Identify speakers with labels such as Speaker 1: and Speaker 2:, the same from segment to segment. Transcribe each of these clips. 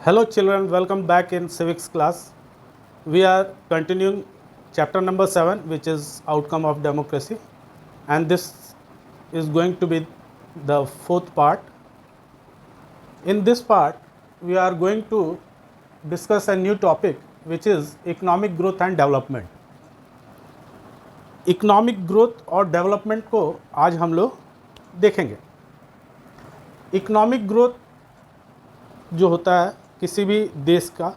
Speaker 1: Hello children, welcome back in civics class. We are continuing chapter number 7, which is outcome of democracy, and this is going to be the fourth part. In this part, we are going to discuss a new topic, which is economic growth and development. Economic growth और development को आज हम लोग देखेंगे। Economic growth जो होता है किसी भी देश का,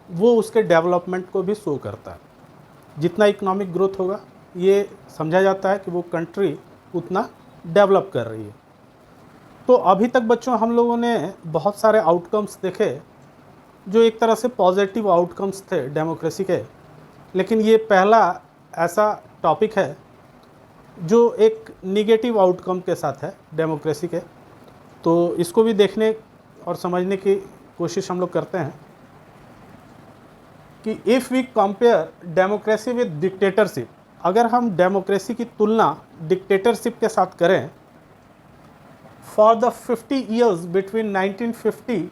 Speaker 1: वो उसके डेवलपमेंट को भी शो करता है। जितना इकोनॉमिक ग्रोथ होगा, ये समझा जाता है कि वो कंट्री उतना डेवलप कर रही है। तो अभी तक बच्चों हम लोगों ने बहुत सारे आउटकम्स देखे जो एक तरह से पॉजिटिव आउटकम्स थे डेमोक्रेसी के, लेकिन ये पहला ऐसा टॉपिक है जो एक निगेटिव आउटकम के साथ है डेमोक्रेसी के। तो इसको भी देखने और समझने की कोशिश हम लोग करते हैं कि if we compare democracy with dictatorship, अगर हम डेमोक्रेसी की तुलना डिक्टेटरशिप के साथ करें for the 50 years between 1950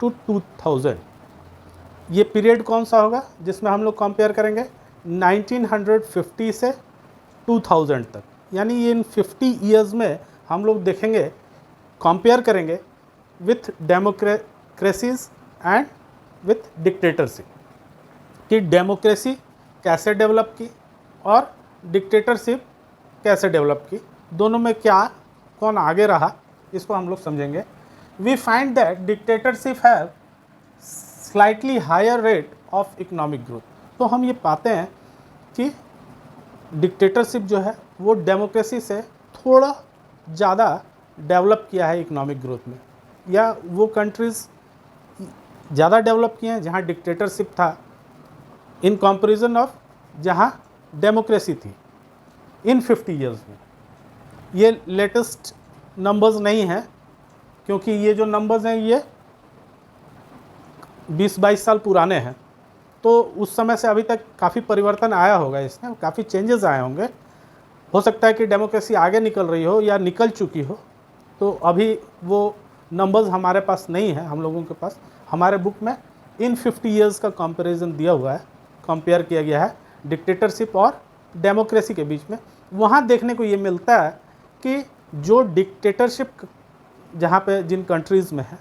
Speaker 1: to 2000, ये पीरियड कौन सा होगा जिसमें हम लोग कंपेयर करेंगे 1950 से 2000 तक, यानी ये इन 50 ईयर्स में हम लोग देखेंगे, कंपेयर करेंगे with democracies and with dictatorship कि डेमोक्रेसी कैसे डेवलप की और डिक्टेटरशिप कैसे डेवलप की, दोनों में क्या कौन आगे रहा, इसको हम लोग समझेंगे। We find that dictatorship have slightly higher rate of economic growth. तो हम ये पाते हैं कि डिक्टेटरशिप जो है वो डेमोक्रेसी से थोड़ा ज़्यादा डेवलप किया है इकोनॉमिक ग्रोथ में, या वो कंट्रीज़ ज़्यादा डेवलप किए हैं जहाँ डिक्टेटरशिप था इन कंपैरिजन ऑफ जहाँ डेमोक्रेसी थी इन 50 ईयर्स में। ये लेटेस्ट नंबर्स नहीं हैं, क्योंकि ये जो नंबर्स हैं ये 20-22 साल पुराने हैं। तो उस समय से अभी तक काफ़ी परिवर्तन आया होगा, इसमें काफ़ी चेंजेस आए होंगे। हो सकता है कि डेमोक्रेसी आगे निकल रही हो या निकल चुकी हो, तो अभी वो नंबर्स हमारे पास नहीं है, हम लोगों के पास। हमारे बुक में इन 50 ईयर्स का कंपैरिजन दिया हुआ है, कंपेयर किया गया है डिक्टेटरशिप और डेमोक्रेसी के बीच में। वहाँ देखने को ये मिलता है कि जो डिक्टेटरशिप जहाँ पे जिन कंट्रीज़ में है,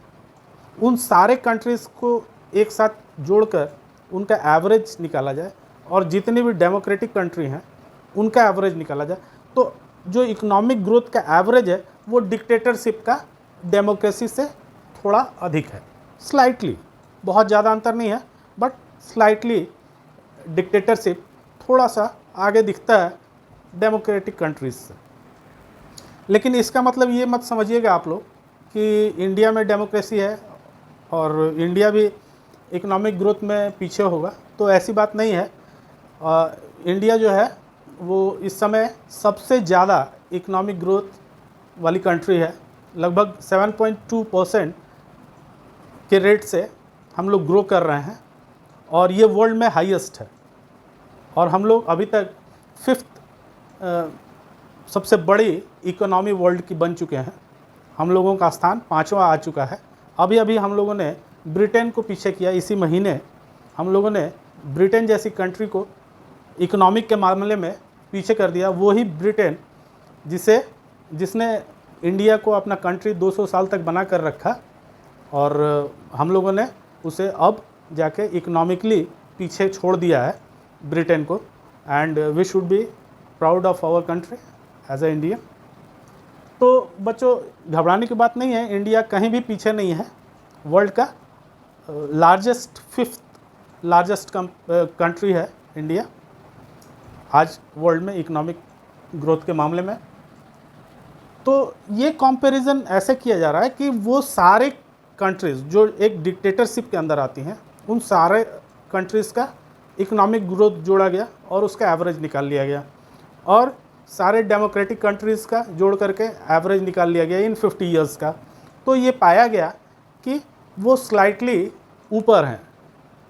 Speaker 1: उन सारे कंट्रीज़ को एक साथ जोड़कर उनका एवरेज निकाला जाए और जितनी भी डेमोक्रेटिक कंट्री हैं उनका एवरेज निकाला जाए, तो जो इकोनॉमिक ग्रोथ का एवरेज है वो डिक्टेटरशिप का डेमोक्रेसी से थोड़ा अधिक है, स्लाइटली, बहुत ज़्यादा अंतर नहीं है, बट स्लाइटली डिक्टेटरशिप थोड़ा सा आगे दिखता है डेमोक्रेटिक कंट्रीज से। लेकिन इसका मतलब ये मत समझिएगा आप लोग कि इंडिया में डेमोक्रेसी है और इंडिया भी इकोनॉमिक ग्रोथ में पीछे होगा, तो ऐसी बात नहीं है। इंडिया जो है वो इस समय सबसे ज़्यादा इकोनॉमिक ग्रोथ वाली कंट्री है। लगभग 7.2% के रेट से हम लोग ग्रो कर रहे हैं और ये वर्ल्ड में हाईएस्ट है। और हम लोग अभी तक 5th सबसे बड़ी इकोनॉमी वर्ल्ड की बन चुके हैं। हम लोगों का स्थान 5वां आ चुका है। अभी अभी हम लोगों ने ब्रिटेन को पीछे किया। इसी महीने हम लोगों ने ब्रिटेन जैसी कंट्री को इकोनॉमिक के मामले में पीछे कर दिया। वही ब्रिटेन जिसने इंडिया को अपना कंट्री 200 साल तक बना कर रखा, और हम लोगों ने उसे अब जाके इकोनॉमिकली पीछे छोड़ दिया है ब्रिटेन को। And we should be proud of our country as a India. तो बच्चों, घबराने की बात नहीं है, इंडिया कहीं भी पीछे नहीं है। वर्ल्ड का लार्जेस्ट 5th लार्जेस्ट कंट्री है इंडिया आज वर्ल्ड में इकोनॉमिक ग्रोथ के मामले में। तो ये कंपैरिजन ऐसे किया जा रहा है कि वो सारे कंट्रीज़ जो एक डिक्टेटरशिप के अंदर आती हैं, उन सारे कंट्रीज़ का इकोनॉमिक ग्रोथ जोड़ा गया और उसका एवरेज निकाल लिया गया, और सारे डेमोक्रेटिक कंट्रीज़ का जोड़ करके एवरेज निकाल लिया गया इन 50 ईयर्स का। तो ये पाया गया कि वो स्लाइटली ऊपर हैं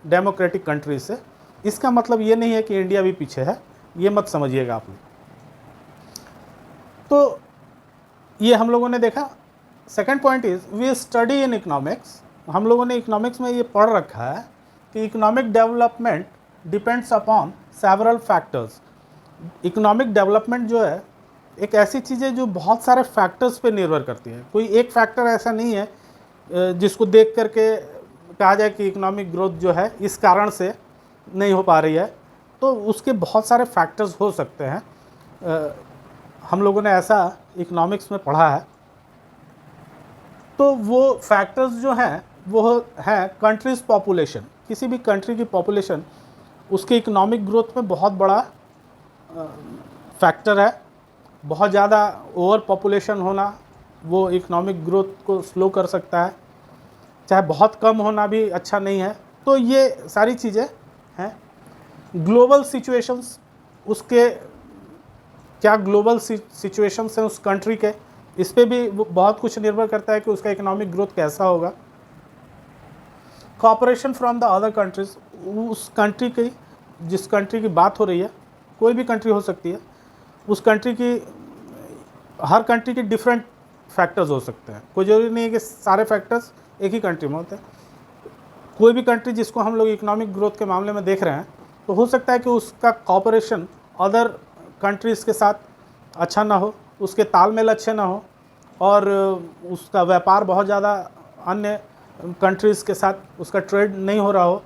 Speaker 1: डेमोक्रेटिक कंट्रीज से। इसका मतलब ये नहीं है कि इंडिया भी पीछे है, ये मत समझिएगा आप लोग। तो ये हम लोगों ने देखा। Second point is we study in economics हम लोगों ने इकोनॉमिक्स में ये पढ़ रखा है कि economic development depends upon several factors. Economic development जो है एक ऐसी चीज़ है जो बहुत सारे फैक्टर्स पे निर्भर करती है। कोई एक फैक्टर ऐसा नहीं है जिसको देख करके कहा जाए कि इकोनॉमिक ग्रोथ जो है इस कारण से नहीं हो पा रही है। तो उसके बहुत सारे फैक्टर्स हो सकते हैं। हम लोगों ने ऐसा इकोनॉमिक्स में पढ़ा है। तो वो फैक्टर्स जो हैं वो हैं कंट्रीज़ पॉपुलेशन। किसी भी कंट्री की पॉपुलेशन उसके इकोनॉमिक ग्रोथ में बहुत बड़ा फैक्टर है। बहुत ज़्यादा ओवर पॉपुलेशन होना वो इकोनॉमिक ग्रोथ को स्लो कर सकता है, चाहे बहुत कम होना भी अच्छा नहीं है। तो ये सारी चीज़ें हैं। ग्लोबल सिचुएशंस, उसके क्या ग्लोबल सिचुएशंस हैं उस कंट्री के, इस पे भी बहुत कुछ निर्भर करता है कि उसका इकोनॉमिक ग्रोथ कैसा होगा। Cooperation from the other countries, उस कंट्री की, जिस कंट्री की बात हो रही है, कोई भी कंट्री हो सकती है, उस कंट्री की, हर कंट्री के डिफरेंट फैक्टर्स हो सकते हैं। कोई ज़रूरी नहीं है कि सारे फैक्टर्स एक ही कंट्री में होते हैं। कोई भी कंट्री जिसको हम लोग इकोनॉमिक ग्रोथ के मामले में देख रहे हैं, तो हो सकता है कि उसका कॉपरेशन अदर कंट्रीज़ के साथ अच्छा ना हो, उसके तालमेल अच्छे ना हो, और उसका व्यापार बहुत ज़्यादा अन्य कंट्रीज़ के साथ उसका ट्रेड नहीं हो रहा हो,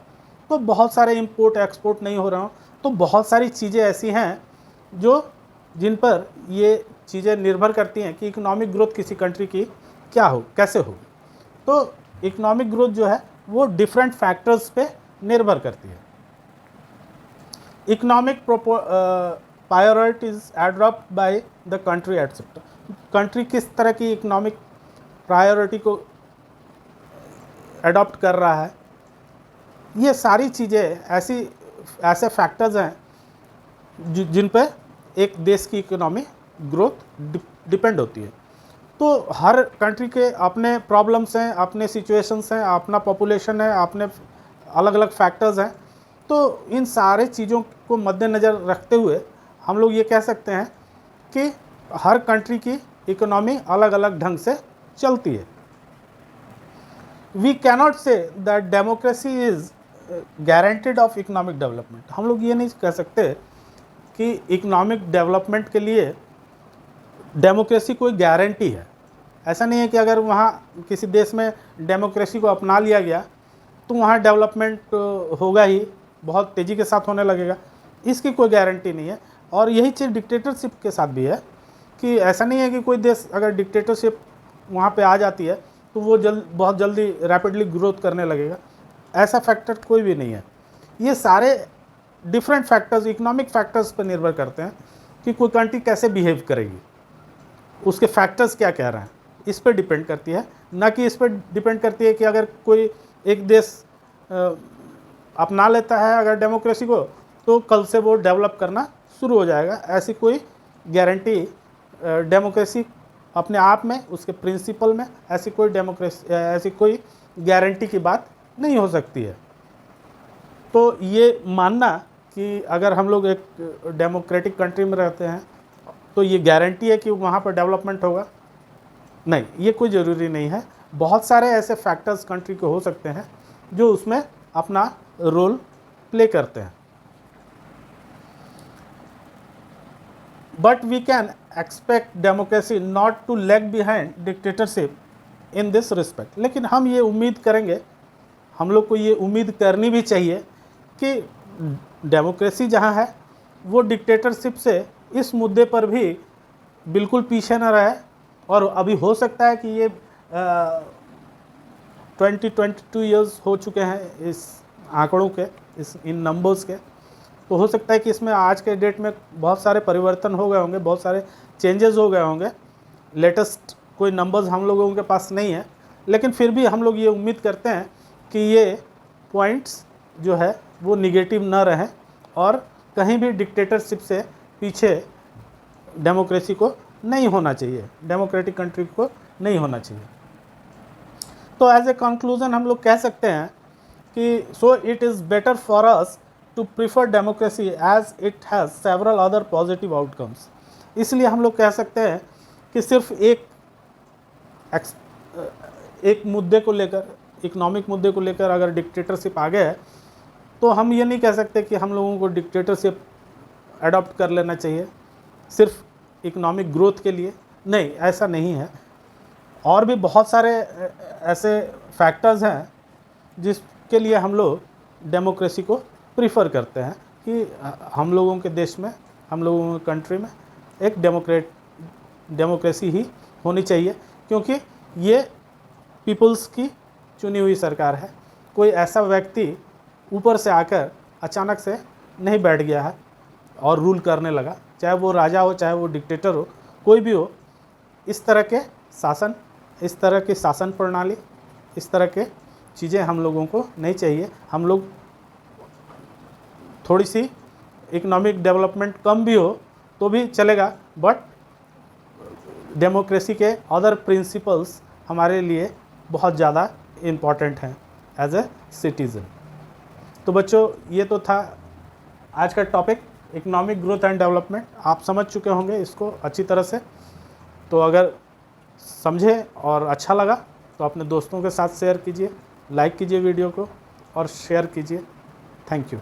Speaker 1: तो बहुत सारे इंपोर्ट एक्सपोर्ट नहीं हो रहा हो। तो बहुत सारी चीज़ें ऐसी हैं जिन पर ये चीज़ें निर्भर करती हैं कि इकोनॉमिक ग्रोथ किसी कंट्री की क्या हो, कैसे हो। तो इकोनॉमिक ग्रोथ जो है वो डिफरेंट फैक्टर्स पे निर्भर करती है। Economic priorities adopt by the country etcetera. Country किस तरह की इकोनॉमिक प्रायोरिटी को एडॉप्ट कर रहा है, ये सारी चीज़ें ऐसे फैक्टर्स हैं जिन पर एक देश की इकोनॉमी ग्रोथ डिपेंड होती है। तो हर कंट्री के अपने प्रॉब्लम्स हैं, अपने सिचुएशंस हैं, अपना पॉपुलेशन है, अपने अलग अलग फैक्टर्स हैं। तो इन सारे चीज़ों को मद्देनज़र रखते हुए हम लोग ये कह सकते हैं कि हर कंट्री की इकोनॉमी अलग अलग ढंग से चलती है। We cannot say that democracy is guaranteed of economic development. हम लोग ये नहीं कह सकते कि इकोनॉमिक डेवलपमेंट के लिए डेमोक्रेसी कोई गारंटी है। ऐसा नहीं है कि अगर वहाँ किसी देश में डेमोक्रेसी को अपना लिया गया तो वहाँ डेवलपमेंट होगा ही, बहुत तेज़ी के साथ होने लगेगा, इसकी कोई गारंटी नहीं है। और यही चीज़ डिक्टेटरशिप के साथ भी है कि ऐसा नहीं है कि कोई देश अगर डिक्टेटरशिप वहाँ पे आ जाती है तो वो बहुत जल्दी रैपिडली ग्रोथ करने लगेगा। ऐसा फैक्टर कोई भी नहीं है। ये सारे डिफरेंट फैक्टर्स, इकोनॉमिक फैक्टर्स पर निर्भर करते हैं कि कोई कंट्री कैसे बिहेव करेगी, उसके फैक्टर्स क्या कह रहे हैं, इस पर डिपेंड करती है। ना कि इस पर डिपेंड करती है कि अगर कोई एक देश अपना लेता है अगर डेमोक्रेसी को तो कल से वो डेवलप करना शुरू हो जाएगा। ऐसी कोई गारंटी डेमोक्रेसी अपने आप में, उसके प्रिंसिपल में ऐसी कोई गारंटी की बात नहीं हो सकती है। तो ये मानना कि अगर हम लोग एक डेमोक्रेटिक कंट्री में रहते हैं तो ये गारंटी है कि वहाँ पर डेवलपमेंट होगा, नहीं, ये कोई ज़रूरी नहीं है। बहुत सारे ऐसे फैक्टर्स कंट्री के हो सकते हैं जो उसमें अपना रोल प्ले करते हैं। But we can expect democracy not to lag behind dictatorship in this respect. लेकिन हम ये उम्मीद करेंगे, हम लोग को ये उम्मीद करनी भी चाहिए कि डेमोक्रेसी जहाँ है वो डिक्टेटरशिप से इस मुद्दे पर भी बिल्कुल पीछे न रहे। और अभी हो सकता है कि ये 22 ईयर्स हो चुके हैं इस आंकड़ों के, इन नंबर्स के, तो हो सकता है कि इसमें आज के डेट में बहुत सारे परिवर्तन हो गए होंगे, बहुत सारे चेंजेस हो गए होंगे। लेटेस्ट कोई नंबर्स हम लोगों के पास नहीं है, लेकिन फिर भी हम लोग ये उम्मीद करते हैं कि ये पॉइंट्स जो है वो निगेटिव न रहें और कहीं भी डिक्टेटरशिप से पीछे डेमोक्रेसी को नहीं होना चाहिए, डेमोक्रेटिक कंट्री को नहीं होना चाहिए। तो एज ए कंक्लूजन हम लोग कह सकते हैं कि so it is better for us to prefer democracy as it has several other positive outcomes. इसलिए हम लोग कह सकते हैं कि सिर्फ एक मुद्दे को लेकर, इकोनॉमिक मुद्दे को लेकर अगर डिक्टेटरशिप आ गया है तो हम ये नहीं कह सकते कि हम लोगों को डिक्टेटरशिप अडॉप्ट कर लेना चाहिए सिर्फ इकोनॉमिक ग्रोथ के लिए। नहीं, ऐसा नहीं है। और भी बहुत सारे ऐसे फैक्टर्स हैं जिसके लिए हम लोग डेमोक्रेसी को प्रीफर करते हैं कि हम लोगों के देश में, हम लोगों के कंट्री में एक डेमोक्रेसी ही होनी चाहिए, क्योंकि ये पीपल्स की चुनी हुई सरकार है। कोई ऐसा व्यक्ति ऊपर से आकर अचानक से नहीं बैठ गया है और रूल करने लगा, चाहे वो राजा हो, चाहे वो डिक्टेटर हो, कोई भी हो। इस तरह के शासन, इस तरह की शासन प्रणाली, इस तरह के चीज़ें हम लोगों को नहीं चाहिए। हम लोग थोड़ी सी इकोनॉमिक डेवलपमेंट कम भी हो तो भी चलेगा, बट डेमोक्रेसी के अदर प्रिंसिपल्स हमारे लिए बहुत ज़्यादा इम्पॉर्टेंट हैं एज ए सिटीज़न। तो बच्चों, ये तो था आज का topic, economic growth and development. आप समझ चुके होंगे इसको अच्छी तरह से। तो अगर समझे और अच्छा लगा तो अपने दोस्तों के साथ शेयर कीजिए, लाइक कीजिए वीडियो को और शेयर कीजिए। Thank you.